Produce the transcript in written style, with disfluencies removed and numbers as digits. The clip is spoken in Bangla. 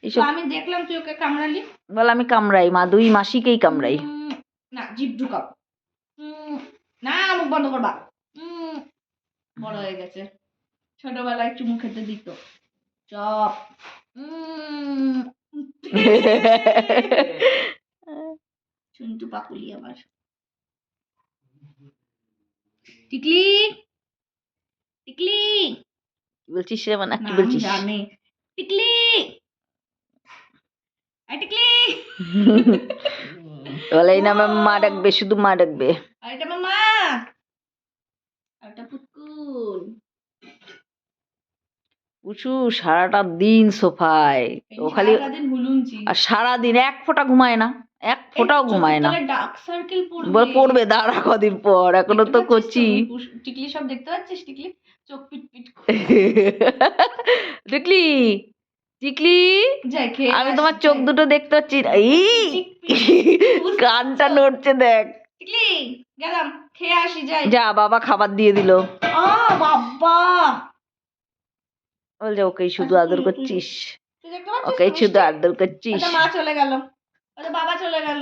এইসব আমি দেখলাম তুই ওকে কামড়ালি। বল আমি কামড়াই, মা দুই মাসিকেই কামড়াই। না জিভ ঢুকাও। না মুখ বন্ধ করবা। বড় হয়ে গেছে, ছোটবেলায় চুমু খেতে দিত। চপ চুন্টু পাকুলি আমার। টিকলি টিকলি কি বলছিস রে মানা, কি নাম বলছিস? জানে। টিকলি আই টিকলি বলে এই নামে মা ডাকবে, শুধু মা ডাকবে। আর এটা মামা, আর এটা পুতুল। উঁচু সারাটা দিন সোফায়, ও খালি সারাদিন হুলুঞ্চি, আর সারাদিন এক ফোঁটা ঘুমায় না, এক ফোঁটাও ঘুমায় না। ডার্ক সার্কেল পড়বে দাঁড়া কদিন পর, এখনো তো করছি। টিকলি সব দেখতে পাচ্ছিস? টিকলি চোখ পিট পিট টিকলি টিকলি যাই খেয়ে আমি তোমার চোখ দুটো দেখতে পাচ্ছি। এই কানটা নড়ছে দেখ। টিকলি গেলাম, খেয়ে আসি, যাই। যা, বাবা খাবার দিয়ে দিল। বাবা বলছে ওকেই শুধু আদর করছিস, তুই দেখতে পাচ্ছিস? ওকেই শুধু আদর করছিস। মা চলে গেল, বাবা চলে গেল।